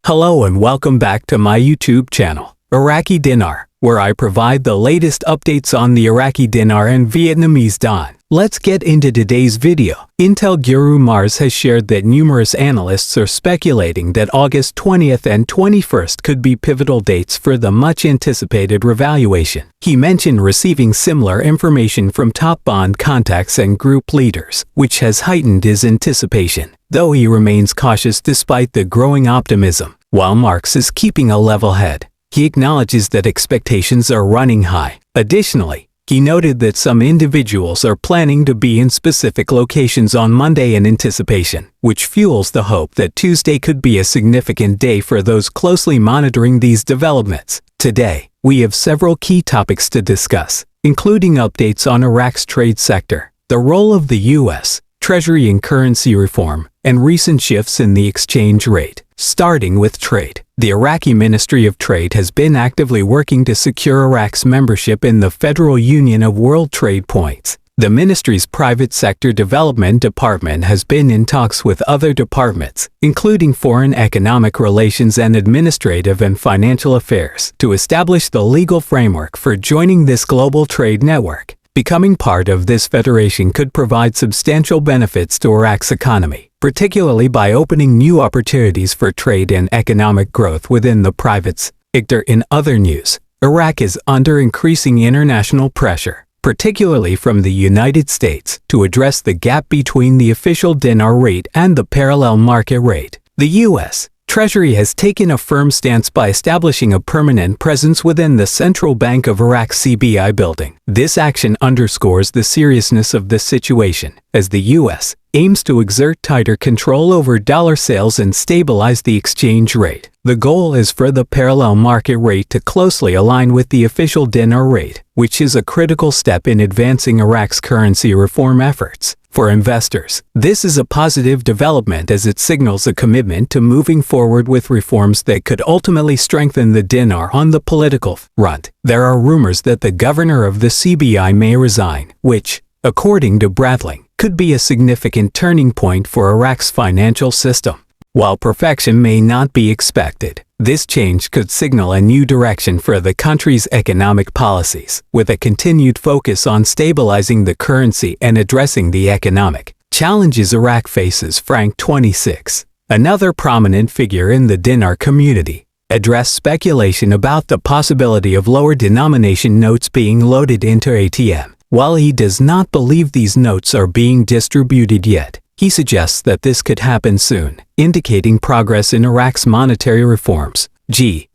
Hello and welcome back to my YouTube channel, Iraqi Dinar, where I provide the latest updates on the Iraqi Dinar and Vietnamese Don. Let's get into today's video. Intel Guru Mars has shared that numerous analysts are speculating that August 20th and 21st could be pivotal dates for the much-anticipated revaluation. He mentioned receiving similar information from top bond contacts and group leaders, which has heightened his anticipation, though he remains cautious despite the growing optimism. While Marx is keeping a level head, he acknowledges that expectations are running high. Additionally, he noted that some individuals are planning to be in specific locations on Monday in anticipation, which fuels the hope that Tuesday could be a significant day for those closely monitoring these developments. Today, we have several key topics to discuss, including updates on Iraq's trade sector, the role of the U.S. Treasury in currency reform, and recent shifts in the exchange rate. Starting with trade, the Iraqi Ministry of Trade has been actively working to secure Iraq's membership in the Federal Union of World Trade Points. The ministry's private sector development department has been in talks with other departments, including foreign economic relations and administrative and financial affairs, to establish the legal framework for joining this global trade network. Becoming part of this federation could provide substantial benefits to Iraq's economy, particularly by opening new opportunities for trade and economic growth within the private sector. In other news, Iraq is under increasing international pressure, particularly from the United States, to address the gap between the official dinar rate and the parallel market rate. The U.S. Treasury has taken a firm stance by establishing a permanent presence within the Central Bank of Iraq CBI building. This action underscores the seriousness of the situation, as the U.S. aims to exert tighter control over dollar sales and stabilize the exchange rate. The goal is for the parallel market rate to closely align with the official dinar rate, which is a critical step in advancing Iraq's currency reform efforts. For investors, this is a positive development as it signals a commitment to moving forward with reforms that could ultimately strengthen the dinar on the political front. There are rumors that the governor of the CBI may resign, which, according to Bradling, could be a significant turning point for Iraq's financial system. While perfection may not be expected, this change could signal a new direction for the country's economic policies, with a continued focus on stabilizing the currency and addressing the economic challenges Iraq faces. Frank26, another prominent figure in the dinar community, addressed speculation about the possibility of lower denomination notes being loaded into ATM. While he does not believe these notes are being distributed yet, he suggests that this could happen soon, indicating progress in Iraq's monetary reforms.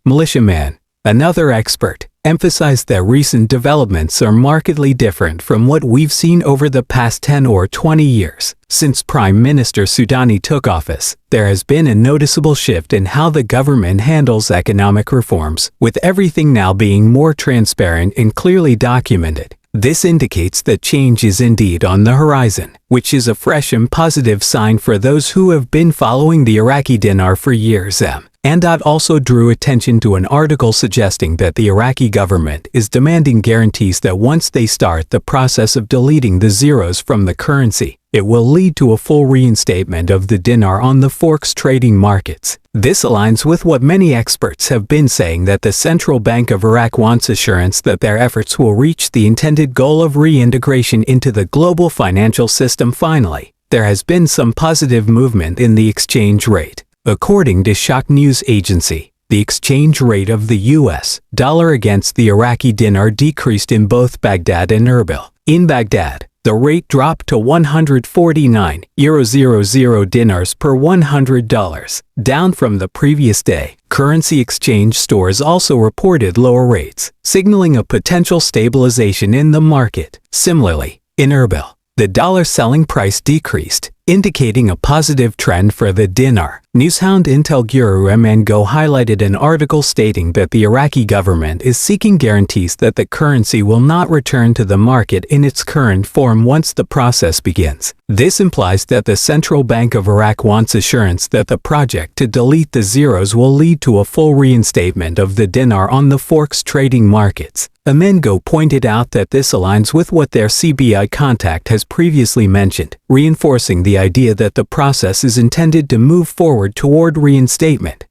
Militiaman, another expert, emphasized that recent developments are markedly different from what we've seen over the past 10 or 20 years. Since Prime Minister Sudani took office, there has been a noticeable shift in how the government handles economic reforms, with everything now being more transparent and clearly documented. This indicates that change is indeed on the horizon, which is a fresh and positive sign for those who have been following the Iraqi dinar for years. And also drew attention to an article suggesting that the Iraqi government is demanding guarantees that once they start the process of deleting the zeros from the currency, it will lead to a full reinstatement of the dinar on the forex trading markets. This aligns with what many experts have been saying, that the Central Bank of Iraq wants assurance that their efforts will reach the intended goal of reintegration into the global financial system. Finally, there has been some positive movement in the exchange rate. According to Shock News Agency, the exchange rate of the U.S. dollar against the Iraqi dinar decreased in both Baghdad and Erbil. In Baghdad, the rate dropped to 149.00 dinars per $100, down from the previous day. Currency exchange stores also reported lower rates, signaling a potential stabilization in the market. Similarly, in Erbil, the dollar selling price decreased, indicating a positive trend for the dinar. Newshound Intel Guru highlighted an article stating that the Iraqi government is seeking guarantees that the currency will not return to the market in its current form once the process begins. This implies that the Central Bank of Iraq wants assurance that the project to delete the zeros will lead to a full reinstatement of the dinar on the forex trading markets. Amengo pointed out that this aligns with what their CBI contact has previously mentioned, reinforcing the idea that the process is intended to move forward toward reinstatement.